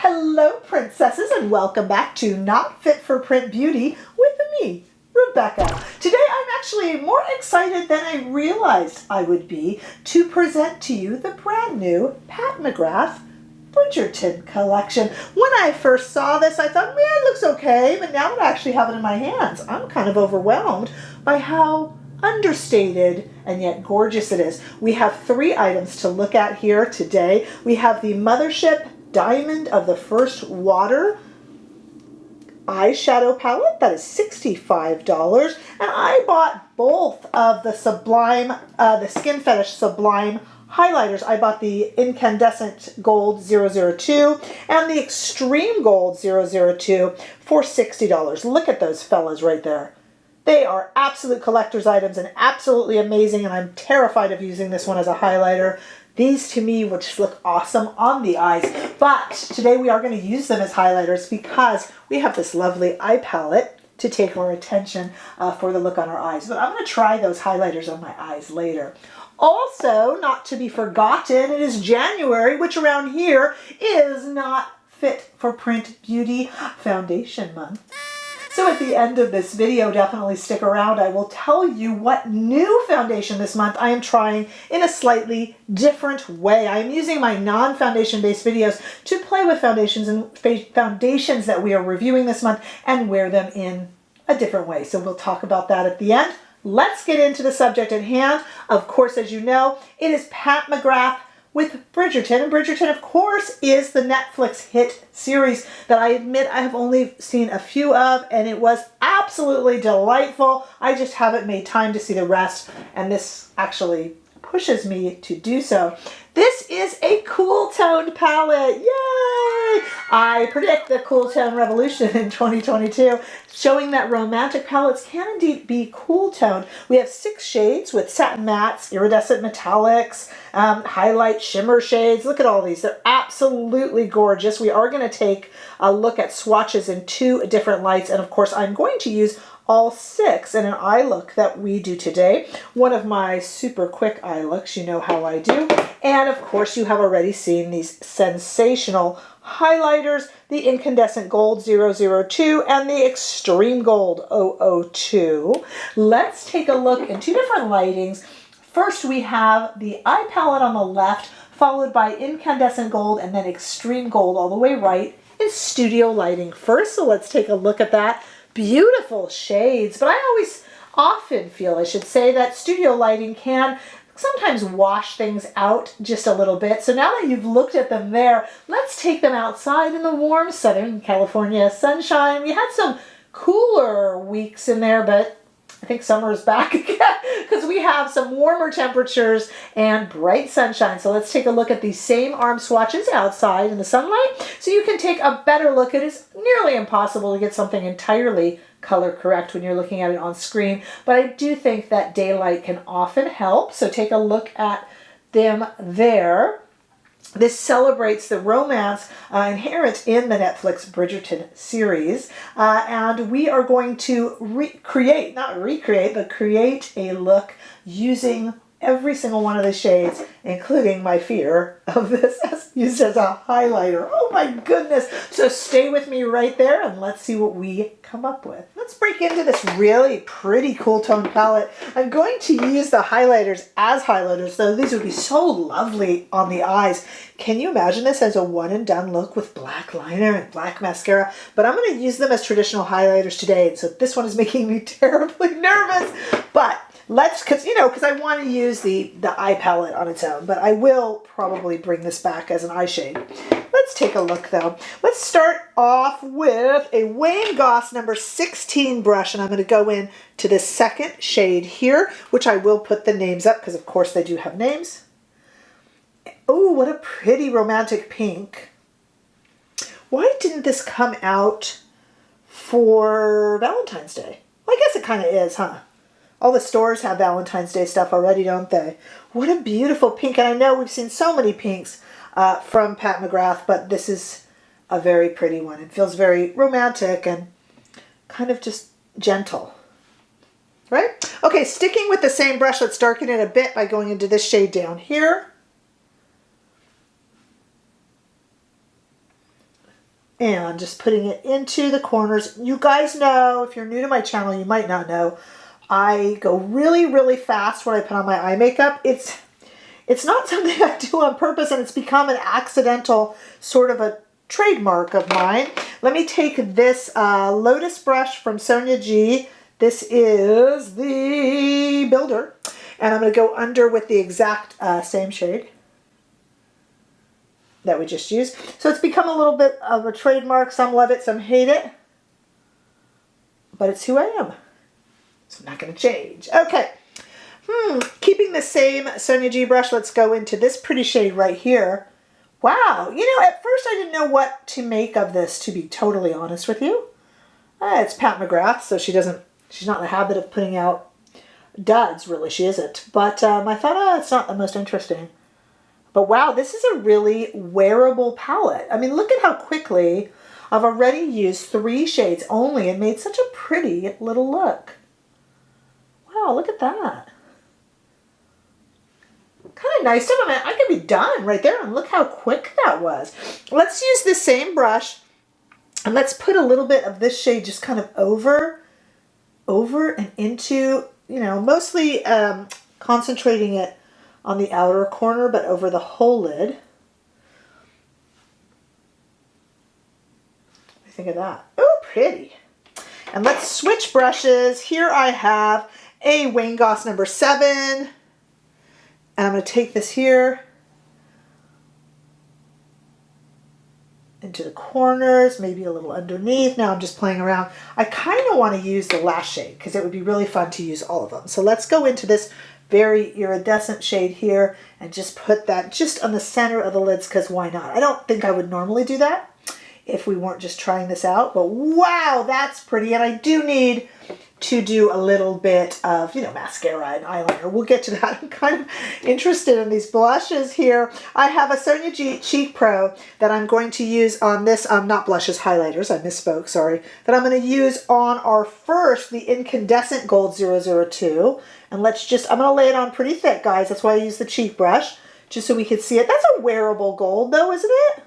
Hello, princesses, and welcome back to Not Fit for Print Beauty with me, Rebecca. Today I'm actually more excited than I realized I would be to present to you the brand new Pat McGrath Bridgerton collection. When I first saw this, I thought, man, it looks okay, but now that I actually have it in my hands, I'm kind of overwhelmed by how understated and yet gorgeous it is. We have 3 items to look at here today. We have the Mothership Diamond of the First Water eyeshadow palette. That is $65. And I bought both of the Sublime, the Skin Fetish Sublime highlighters. I bought the Incandescent Gold 002 and the Extreme Gold 002 for $60. Look at those fellas right there. They are absolute collector's items and absolutely amazing, and I'm terrified of using this one as a highlighter. These to me would just look awesome on the eyes, but today we are going to use them as highlighters because we have this lovely eye palette to take our attention for the look on our eyes. But I'm going to try those highlighters on my eyes later. Also, not to be forgotten, it is January, which around here is not fit for print beauty foundation month. So at the end of this video, definitely stick around. I will tell you what new foundation this month I am trying in a slightly different way. I am using my non-foundation based videos to play with foundations and foundations that we are reviewing this month and wear them in a different way. So we'll talk about that at the end. Let's get into the subject at hand. Of course, as you know, it is Pat McGrath with Bridgerton. And Bridgerton, of course, is the Netflix hit series that I admit I have only seen a few of, and it was absolutely delightful. I just haven't made time to see the rest, and this actually pushes me to do so. This is a cool toned palette. Yay! I predict the cool tone revolution in 2022, showing that romantic palettes can indeed be cool toned. We have 6 shades with satin mattes, iridescent metallics, highlight shimmer shades. Look at all these. They're absolutely gorgeous. We are going to take a look at swatches in 2 different lights, and of course I'm going to use all 6 in an eye look that we do today. One of my super quick eye looks, you know how I do. And of course you have already seen these sensational highlighters, the Incandescent Gold 002 and the Extreme Gold 002. Let's take a look in 2 different lightings. First we have the eye palette on the left, followed by Incandescent Gold and then Extreme Gold all the way right in studio lighting first. So let's take a look at that. Beautiful shades, but I often feel, I should say, that studio lighting can sometimes wash things out just a little bit. So now that you've looked at them there, let's take them outside in the warm Southern California sunshine. We had some cooler weeks in there, but I think summer is back again because we have some warmer temperatures and bright sunshine. So let's take a look at these same arm swatches outside in the sunlight so you can take a better look. It is nearly impossible to get something entirely color correct when you're looking at it on screen, but I do think that daylight can often help. So take a look at them there. This celebrates the romance inherent in the Netflix Bridgerton series. And we are going to create a look using every single one of the shades, including my fear of this used as a highlighter. Oh my goodness. So stay with me right there and let's see what we come up with. Let's break into this really pretty cool tone palette. I'm going to use the highlighters as highlighters, though these would be so lovely on the eyes. Can you imagine this as a one and done look with black liner and black mascara? But I'm going to use them as traditional highlighters today. And so this one is making me terribly nervous, but because I want to use the eye palette on its own, but I will probably bring this back as an eye shade. Let's take a look though. Let's start off with a Wayne Goss number 16 brush, and I'm going to go in to the second shade here, which I will put the names up because of course they do have names. Oh, what a pretty romantic pink. Why didn't this come out for Valentine's Day? Well, I guess it kind of is, huh? All the stores have Valentine's Day stuff already, don't they? What a beautiful pink. And I know we've seen so many pinks from Pat McGrath, but this is a very pretty one. It feels very romantic and kind of just gentle. Right? Okay, sticking with the same brush, let's darken it a bit by going into this shade down here. And just putting it into the corners. You guys know, if you're new to my channel, you might not know, I go really, really fast when I put on my eye makeup. It's not something I do on purpose, and it's become an accidental sort of a trademark of mine. Let me take this Lotus brush from Sonia G. This is the Builder. And I'm going to go under with the exact same shade that we just used. So it's become a little bit of a trademark. Some love it, some hate it. But it's who I am. So I'm not going to change. Okay. Keeping the same Sonia G brush, let's go into this pretty shade right here. Wow. You know, at first I didn't know what to make of this, to be totally honest with you. It's Pat McGrath, so she's not in the habit of putting out duds, really. She isn't. But I thought, it's not the most interesting. But wow, this is a really wearable palette. I mean, look at how quickly I've already used 3 shades only and made such a pretty little look. Wow, look at that. Kind of nice. I could be done right there, and look how quick that was. Let's use the same brush, and let's put a little bit of this shade just kind of over and into, you know, mostly concentrating it on the outer corner, but over the whole lid. What do you think of that? Oh, pretty. And let's switch brushes. Here I have a Wayne Goss number 7. And I'm going to take this here into the corners, maybe a little underneath. Now I'm just playing around. I kind of want to use the last shade because it would be really fun to use all of them. So let's go into this very iridescent shade here and just put that just on the center of the lids, because why not? I don't think I would normally do that if we weren't just trying this out, but wow, that's pretty. And I do need to do a little bit of, you know, mascara and eyeliner. We'll get to that. I'm kind of interested in these blushes here. I have a Sonia G Cheek Pro that I'm going to use on this, not blushes, highlighters, I misspoke, sorry, that I'm going to use on our first, the Incandescent Gold 002. And let's just, I'm going to lay it on pretty thick, guys. That's why I use the cheek brush, just so we can see it. That's a wearable gold, though, isn't it?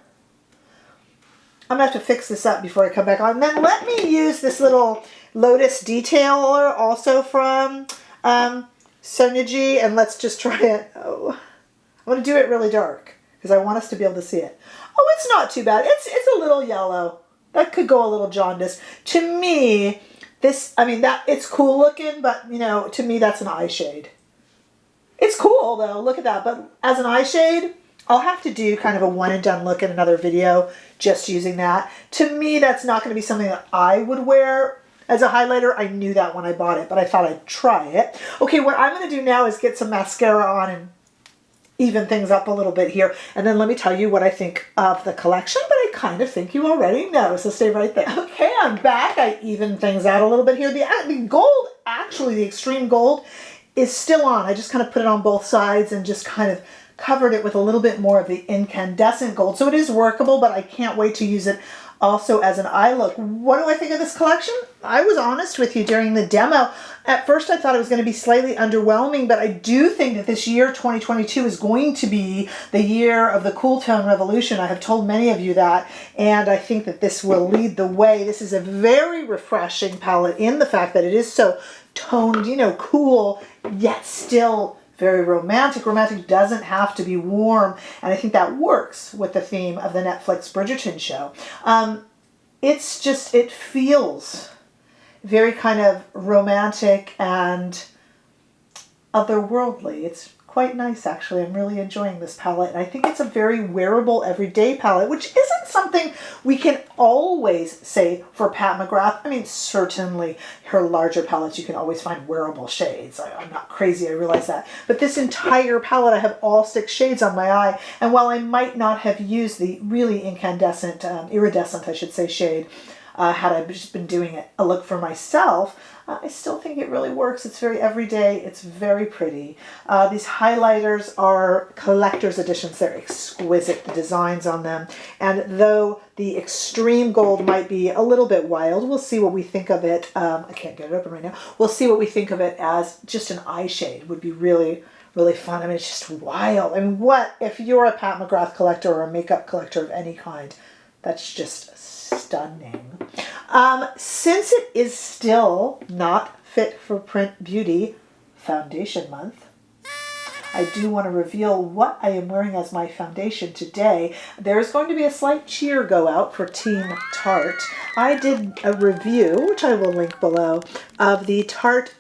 I'm going to have to fix this up before I come back on. And then let me use this little Lotus detailer, also from Sonia G, and let's just try it. Oh, I'm going to do it really dark because I want us to be able to see it. Oh, it's not too bad. It's a little yellow. That could go a little jaundice. To me, this, I mean, that it's cool looking, but, you know, to me, that's an eye shade. It's cool, though. Look at that. But as an eye shade, I'll have to do kind of a one and done look in another video just using that. To me, that's not going to be something that I would wear as a highlighter. I knew that when I bought it, but I thought I'd try it. Okay, what I'm going to do now is get some mascara on and even things up a little bit here. And then let me tell you what I think of the collection, but I kind of think you already know, so stay right there. Okay, I'm back. I evened things out a little bit here. The gold, actually, the Extreme Gold is still on. I just kind of put it on both sides and just kind of covered it with a little bit more of the Incandescent Gold. So it is workable, but I can't wait to use it also as an eye look. What do I think of this collection? I was honest with you during the demo. At first I thought it was going to be slightly underwhelming, but I do think that this year, 2022, is going to be the year of the cool tone revolution. I have told many of you that, and I think that this will lead the way. This is a very refreshing palette in the fact that it is so toned, you know, cool, yet still very romantic. Romantic doesn't have to be warm, and I think that works with the theme of the Netflix Bridgerton show. It's just, it feels very kind of romantic and otherworldly. It's quite nice, actually. I'm really enjoying this palette, and I think it's a very wearable, everyday palette, which isn't something we can always say for Pat McGrath. I mean, certainly her larger palettes, you can always find wearable shades. I'm not crazy, I realize that. But this entire palette, I have all 6 shades on my eye, and while I might not have used the really incandescent, iridescent, I should say, shade, had I just been doing a look for myself, I still think it really works. It's very everyday. It's very pretty. These highlighters are collector's editions. They're exquisite, the designs on them. And though the Extreme Gold might be a little bit wild, we'll see what we think of it. I can't get it open right now. We'll see what we think of it as just an eye shade. Would be really, really fun. I mean, it's just wild. I mean, what if you're a Pat McGrath collector or a makeup collector of any kind? That's just stunning. Since it is still not Fit for Print Beauty Foundation Month, I do want to reveal what I am wearing as my foundation today. There's going to be a slight cheer go out for Team Tarte. I did a review, which I will link below, of the Tarte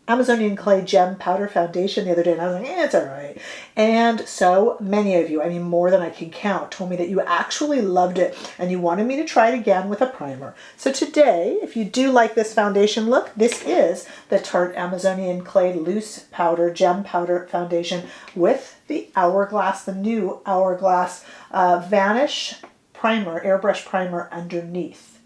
Amazonian Clay Gem Powder Foundation the other day, and I was like, it's all right. And so many of you, I mean more than I can count, told me that you actually loved it and you wanted me to try it again with a primer. So today, if you do like this foundation look, this is the Tarte Amazonian Clay Loose Powder Gem Powder Foundation with the Hourglass, the new Hourglass Vanish primer, airbrush primer underneath.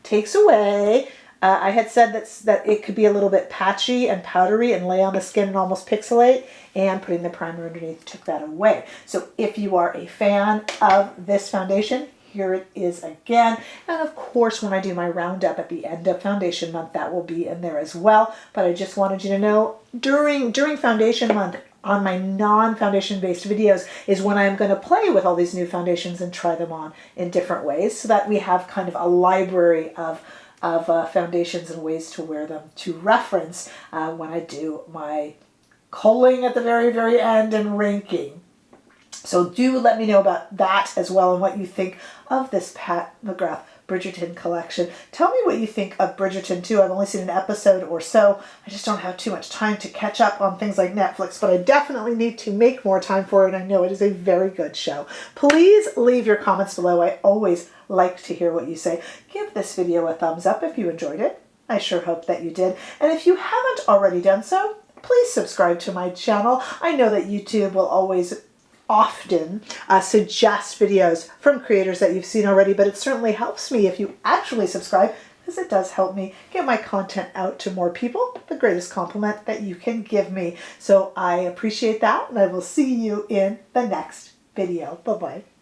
Takes away, I had said that it could be a little bit patchy and powdery and lay on the skin and almost pixelate, and putting the primer underneath took that away. So if you are a fan of this foundation, here it is again. And of course, when I do my roundup at the end of foundation month, that will be in there as well. But I just wanted you to know during foundation month, on my non-foundation based videos is when I'm going to play with all these new foundations and try them on in different ways so that we have kind of a library of foundations and ways to wear them to reference when I do my culling at the very, very end and ranking. So do let me know about that as well and what you think of this Pat McGrath Bridgerton collection. Tell me what you think of Bridgerton too. I've only seen an episode or so. I just don't have too much time to catch up on things like Netflix, but I definitely need to make more time for it. I know it is a very good show. Please leave your comments below. I always like to hear what you say. Give this video a thumbs up if you enjoyed it. I sure hope that you did. And if you haven't already done so, please subscribe to my channel. I know that YouTube will always often suggest videos from creators that you've seen already, but it certainly helps me if you actually subscribe, because it does help me get my content out to more people. The greatest compliment that you can give me. So I appreciate that, and I will see you in the next video. Bye-bye.